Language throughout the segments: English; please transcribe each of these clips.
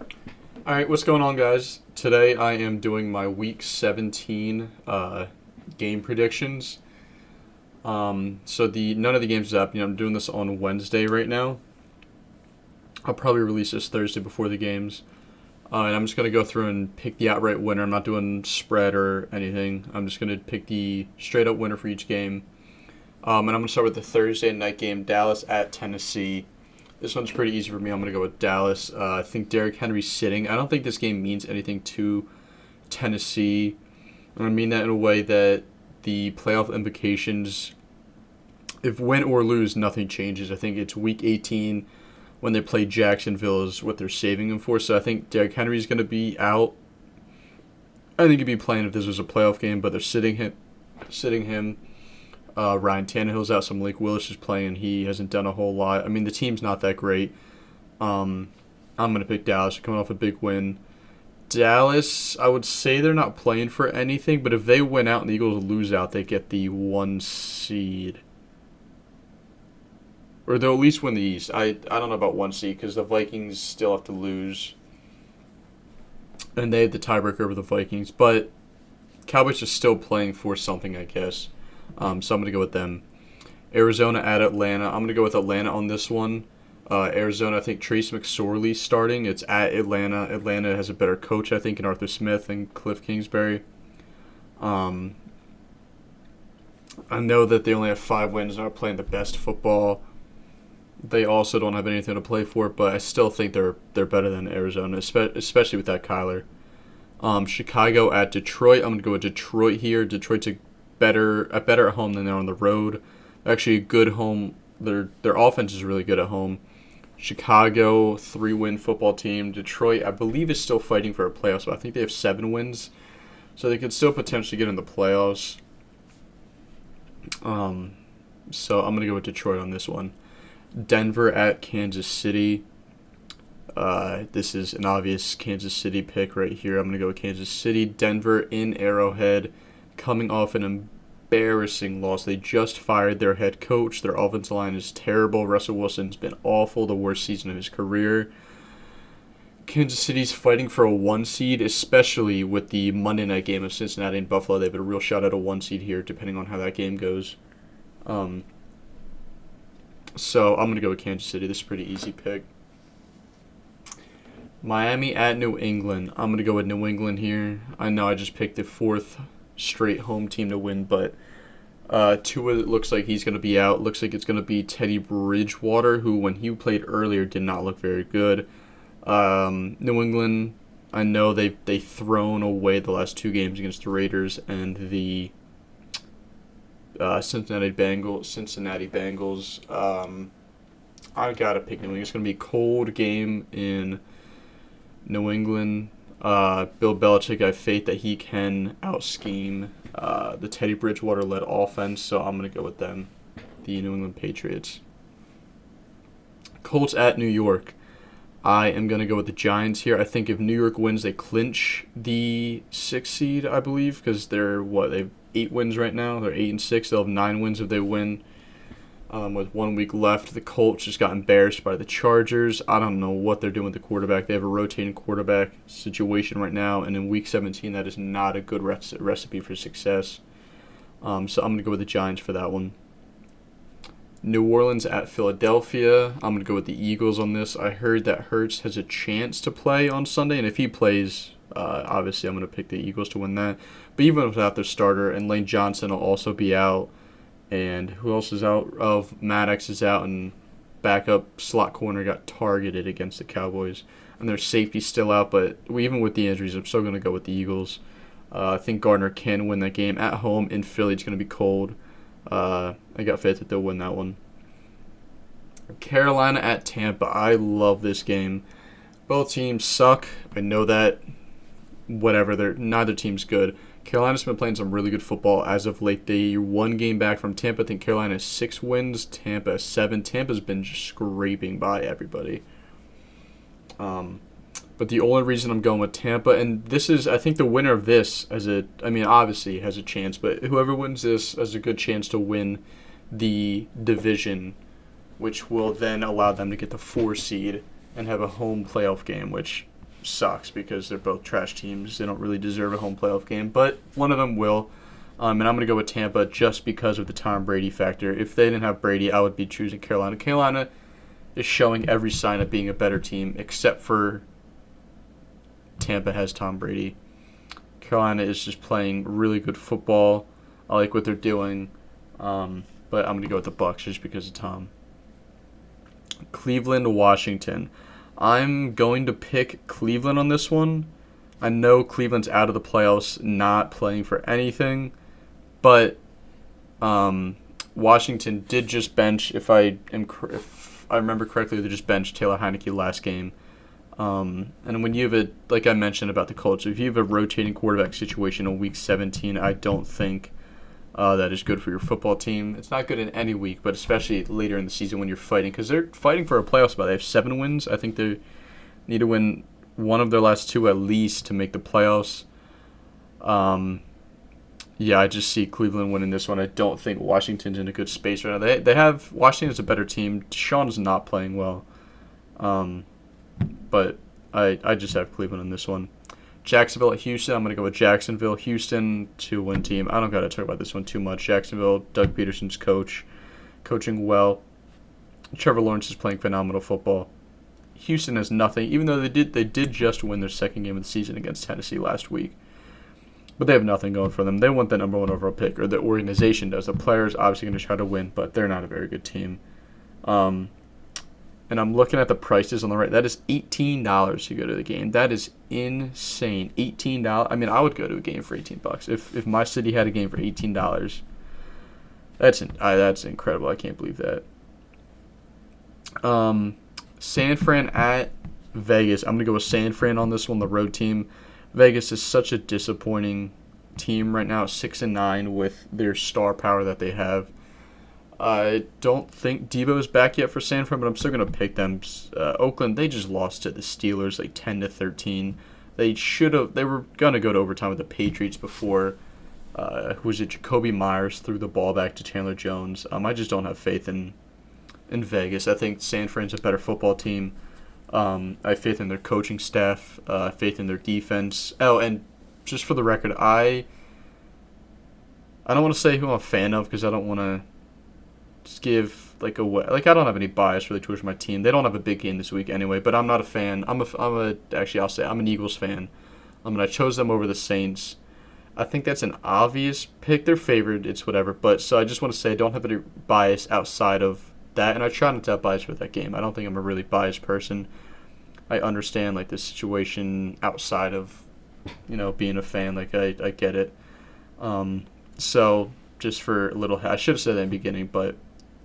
All right, what's going on, guys? Today I am doing my Week 17 game predictions. So the none of the games is happening. I'm doing this on Wednesday right now. I'll probably release this Thursday before the games, and I'm just gonna go through and pick the outright winner. I'm not doing spread or anything. I'm just gonna pick the straight up winner for each game. And I'm gonna start with the Thursday night game, Dallas at Tennessee. This one's pretty easy for me. I'm going to go with Dallas. I think Derrick Henry's sitting. I don't think this game means anything to Tennessee. And I mean that in a way that the playoff implications, if win or lose, nothing changes. I think it's week 18 when they play Jacksonville is what they're saving him for. So I think Derrick Henry's going to be out. I think he'd be playing if this was a playoff game, but they're sitting him. Ryan Tannehill's out. Some Malik Willis is playing. He hasn't done a whole lot. I mean, the team's not that great. I'm going to pick Dallas. Coming off a big win. Dallas, I would say they're not playing for anything, but if they win out and the Eagles lose out, they get the 1 seed. Or they'll at least win the East. I don't know about 1 seed because the Vikings still have to lose. And they had the tiebreaker over the Vikings. But Cowboys are still playing for something, I guess. So I'm going to go with them. Arizona at Atlanta. I'm going to go with Atlanta on this one. Arizona, I think Trace McSorley starting. It's at Atlanta. Atlanta has a better coach, I think, in Arthur Smith and Cliff Kingsbury. I know that they only have 5 wins and are playing the best football. They also don't have anything to play for, but I still think they're better than Arizona, especially with that Kyler. Chicago at Detroit. I'm going to go with Detroit here. Detroit's better at home than they're on the road. Actually, a good home. Their offense is really good at home. Chicago, 3-win football team. Detroit, I believe, is still fighting for a playoff spot. I think they have 7 wins, so they could still potentially get in the playoffs. So I'm gonna go with Detroit on this one. Denver at Kansas City. This is an obvious Kansas City pick right here. I'm gonna go with Kansas City. Denver in Arrowhead, coming off an embarrassing loss. They just fired their head coach. Their offensive line is terrible. Russell Wilson's been awful, the worst season of his career. Kansas City's fighting for a 1 seed, especially with the Monday night game of Cincinnati and Buffalo. They have a real shot at a 1 seed here, depending on how that game goes. So I'm going to go with Kansas City. This is a pretty easy pick. Miami at New England. I'm going to go with New England here. I know I just picked the 4th straight home team to win, but Tua looks like he's going to be out. Looks like it's going to be Teddy Bridgewater, who when he played earlier did not look very good. New England, I know they've thrown away the last 2 games against the Raiders and the Cincinnati Bengals. I gotta pick New England. It's gonna be a cold game in New England. Bill Belichick, I have faith that he can out-scheme the Teddy Bridgewater-led offense, so I'm going to go with them, the New England Patriots. Colts at New York. I am going to go with the Giants here. I think if New York wins, they clinch the 6th seed, I believe, because they have 8 wins right now. They're 8-6. They'll have 9 wins if they win. With 1 week left, the Colts just got embarrassed by the Chargers. I don't know what they're doing with the quarterback. They have a rotating quarterback situation right now, and in Week 17, that is not a good recipe for success. So I'm going to go with the Giants for that one. New Orleans at Philadelphia. I'm going to go with the Eagles on this. I heard that Hurts has a chance to play on Sunday, and if he plays, obviously I'm going to pick the Eagles to win that. But even without their starter, and Lane Johnson will also be out. And who else is out? Maddox is out, and backup slot corner got targeted against the Cowboys. And their safety's still out, but even with the injuries, I'm still going to go with the Eagles. I think Gardner can win that game at home in Philly. It's going to be cold. I got faith that they'll win that one. Carolina at Tampa. I love this game. Both teams suck. I know that. Whatever. Neither team's good. Carolina's been playing some really good football as of late. They 1 game back from Tampa. I think Carolina has 6 wins. Tampa has 7. Tampa's been just scraping by everybody. But the only reason I'm going with Tampa, and this is, I think the winner of this, obviously has a chance, but whoever wins this has a good chance to win the division, which will then allow them to get the 4 seed and have a home playoff game, which sucks because they're both trash teams. They don't really deserve a home playoff game, but one of them will. And I'm going to go with Tampa just because of the Tom Brady factor. If they didn't have Brady, I would be choosing Carolina. Carolina is showing every sign of being a better team, except for Tampa has Tom Brady. Carolina is just playing really good football. I like what they're doing, but I'm going to go with the Bucs just because of Tom. Cleveland, Washington. I'm going to pick Cleveland on this one. I know Cleveland's out of the playoffs, not playing for anything. But Washington did just bench, if I remember correctly, they just benched Taylor Heineke last game. And when you have like I mentioned about the Colts, if you have a rotating quarterback situation in Week 17, I don't think that is good for your football team. It's not good in any week, but especially later in the season when you're fighting, because they're fighting for a playoff spot. They have 7 wins. I think they need to win one of their last 2 at least to make the playoffs. Yeah, I just see Cleveland winning this one. I don't think Washington's in a good space right now. They have Washington's a better team. Deshaun's not playing well, but I just have Cleveland in this one. Jacksonville at Houston. I'm gonna go with Jacksonville. Houston 2-win team. I don't gotta talk about this one too much. Jacksonville, Doug Peterson's coaching well. Trevor Lawrence is playing phenomenal football. Houston has nothing, even though they did just win their second game of the season against Tennessee last week. But they have nothing going for them. They want the number 1 overall pick, or the organization does. The players obviously going to try to win, but they're not a very good team. And I'm looking at the prices on the right. That is $18 to go to the game. That is insane. $18. I mean, I would go to a game for $18 if my city had a game for $18. That's incredible. I can't believe that. San Fran at Vegas. I'm gonna go with San Fran on this one. The road team. Vegas is such a disappointing team right now, 6-9 with their star power that they have. I don't think Debo is back yet for San Fran, but I'm still going to pick them. Oakland, they just lost to the Steelers like 10-13. They were going to go to overtime with the Patriots before Jacoby Myers threw the ball back to Chandler Jones. I just don't have faith in Vegas. I think San Fran's a better football team. I have faith in their coaching staff, faith in their defense. Oh, and just for the record, I don't want to say who I'm a fan of because I don't want to just give I don't have any bias really towards my team. They don't have a big game this week anyway, but I'm not a fan. I'm an Eagles fan. And I chose them over the Saints. I think that's an obvious pick. They're favored. It's whatever. But so I just want to say I don't have any bias outside of that, and I try not to have bias with that game. I don't think I'm a really biased person. I understand the situation outside of being a fan. I get it. So just for a little, I should have said that in the beginning, but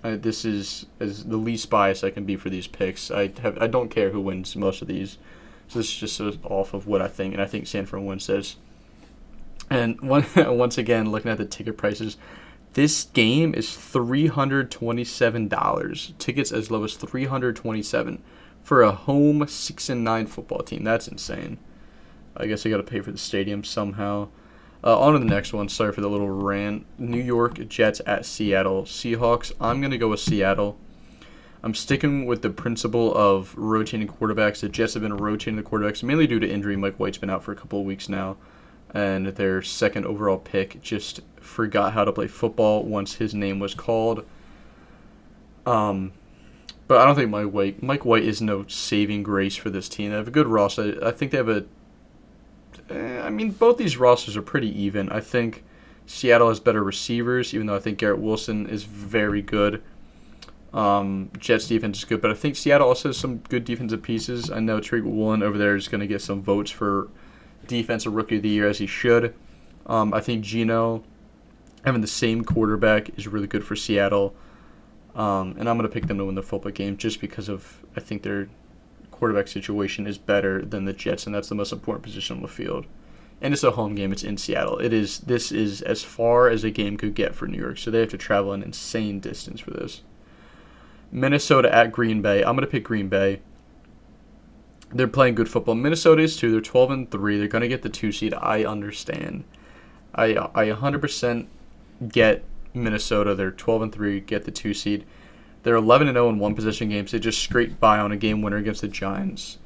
this is the least biased I can be for these picks. I don't care who wins most of these. So this is just off of what I think, and I think San Fran wins this. And once again, looking at the ticket prices, this game is $327. Tickets as low as $327 for a home 6-9 football team. That's insane. I guess I got to pay for the stadium somehow. On to the next one. Sorry for the little rant. New York Jets at Seattle Seahawks. I'm going to go with Seattle. I'm sticking with the principle of rotating quarterbacks. The Jets have been rotating the quarterbacks mainly due to injury. Mike White's been out for a couple of weeks now. And their second overall pick just forgot how to play football once his name was called. But I don't think Mike White is no saving grace for this team. They have a good roster. I think they have both these rosters are pretty even. I think Seattle has better receivers, even though I think Garrett Wilson is very good. Jets defense is good, but I think Seattle also has some good defensive pieces. I know Tariq Woolen over there is going to get some votes for Defensive Rookie of the Year, as he should. I think Geno, having the same quarterback, is really good for Seattle. And I'm going to pick them to win the football game just because I think their quarterback situation is better than the Jets, and that's the most important position on the field. And it's a home game. It's in Seattle. This is as far as a game could get for New York, so they have to travel an insane distance for this. Minnesota at Green Bay. I'm going to pick Green Bay. They're playing good football. Minnesota is too. They're 12-3. They're going to get the 2 seed. I understand. I 100% get Minnesota. They're 12-3. Get the 2 seed. They're 11-0 in one possession games. They just scraped by on a game winner against the Giants.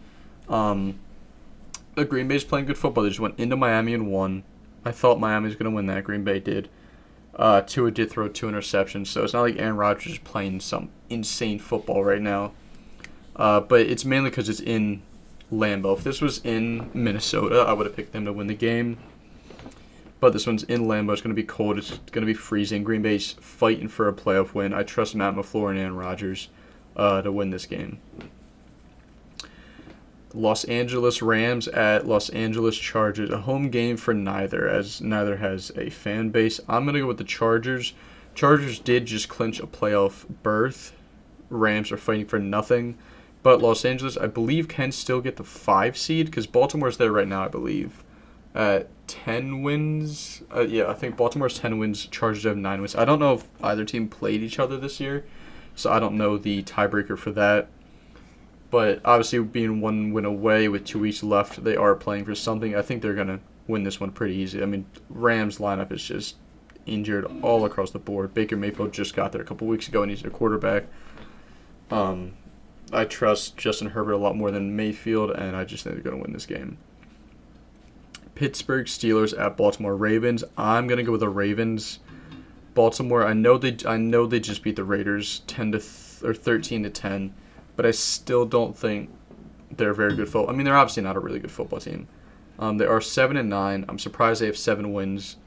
Green Bay's playing good football. They just went into Miami and won. I thought Miami was going to win that. Green Bay did. Tua did throw 2 interceptions, so it's not like Aaron Rodgers is playing some insane football right now. But it's mainly because it's in Lambeau. If this was in Minnesota, I would have picked them to win the game. But this one's in Lambeau. It's going to be cold. It's going to be freezing. Green Bay's fighting for a playoff win. I trust Matt LaFleur and Aaron Rodgers to win this game. Los Angeles Rams at Los Angeles Chargers. A home game for neither, as neither has a fan base. I'm going to go with the Chargers. Chargers did just clinch a playoff berth. Rams are fighting for nothing. But Los Angeles, I believe, can still get the 5 seed because Baltimore's there right now, I believe, at 10 wins. I think Baltimore's 10 wins. Chargers have 9 wins. I don't know if either team played each other this year, so I don't know the tiebreaker for that. But obviously, being 1 win away with 2 weeks left, they are playing for something. I think they're going to win this one pretty easy. I mean, Rams lineup is just injured all across the board. Baker Mayfield just got there a couple weeks ago and he's a quarterback. I trust Justin Herbert a lot more than Mayfield, and I just think they're going to win this game. Pittsburgh Steelers at Baltimore Ravens. I'm going to go with the Ravens. Baltimore, I know they just beat the Raiders 13-10. But I still don't think they're a very good football. I mean, they're obviously not a really good football team. They are 7-9. I'm surprised they have 7 wins.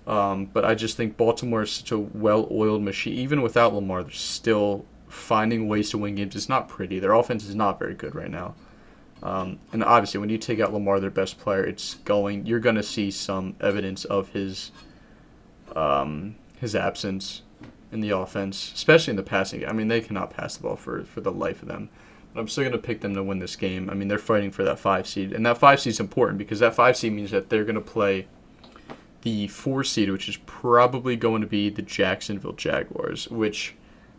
But I just think Baltimore is such a well-oiled machine. Even without Lamar, they're still finding ways to win games. It's not pretty. Their offense is not very good right now. And obviously, when you take out Lamar, their best player, you're going to see some evidence of his absence in the offense, especially in the passing game. I mean, they cannot pass the ball for the life of them. But I'm still going to pick them to win this game. I mean, they're fighting for that 5 seed. And that 5 seed is important because that 5 seed means that they're going to play the 4 seed, which is probably going to be the Jacksonville Jaguars, which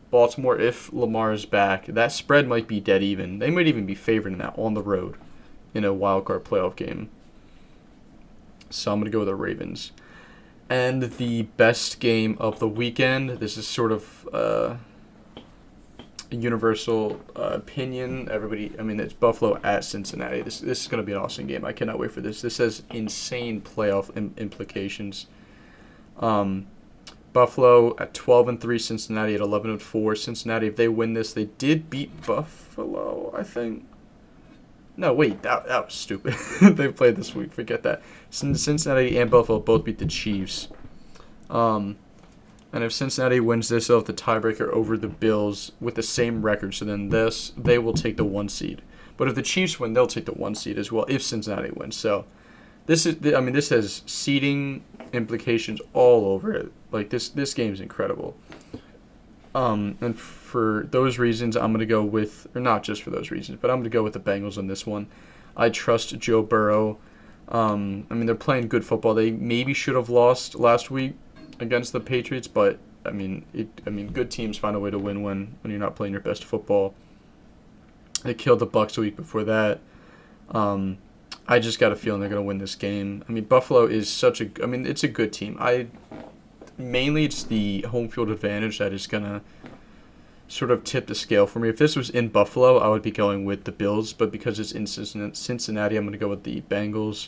Baltimore, if Lamar is back, that spread might be dead even. They might even be favored in that on the road in a wildcard playoff game. So I'm going to go with the Ravens. And the best game of the weekend, this is sort of a universal opinion. It's Buffalo at Cincinnati. This is going to be an awesome game. I cannot wait for this. This has insane playoff implications. Buffalo at 12-3, Cincinnati at 11-4. Cincinnati, if they win this, they did beat Buffalo, I think. No, wait, that was stupid. They played this week. Forget that. Cincinnati and Buffalo both beat the Chiefs. And if Cincinnati wins this, they'll have the tiebreaker over the Bills with the same record. So then they will take the 1 seed. But if the Chiefs win, they'll take the 1 seed as well if Cincinnati wins. So this has seeding implications all over it. Like this game is incredible. And for those reasons, I'm going to go with, or not just for those reasons, but I'm going to go with the Bengals on this one. I trust Joe Burrow. They're playing good football. They maybe should have lost last week against the Patriots, but good teams find a way to win when you're not playing your best football. They killed the Bucs a week before that. I just got a feeling they're going to win this game. I mean, Buffalo is it's a good team. Mainly it's the home field advantage that is going to sort of tip the scale for me. If this was in Buffalo, I would be going with the Bills, but because it's in Cincinnati, I'm going to go with the Bengals.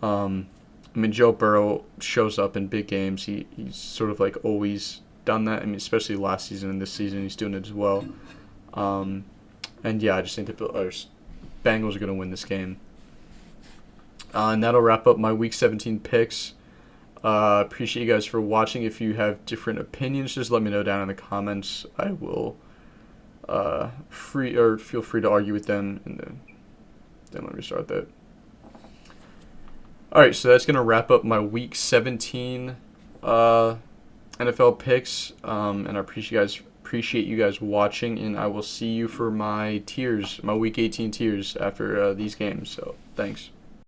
Joe Burrow shows up in big games. He's sort of like always done that. Especially last season and this season, he's doing it as well. I just think the Bengals are going to win this game. And that'll wrap up my Week 17 picks. Appreciate you guys for watching. If you have different opinions, just let me know down in the comments. I will feel free to argue with them. And then let me start that. All right, so that's gonna wrap up my Week 17 NFL picks. And I appreciate you guys watching. And I will see you for my Week 18 tiers after these games. So thanks.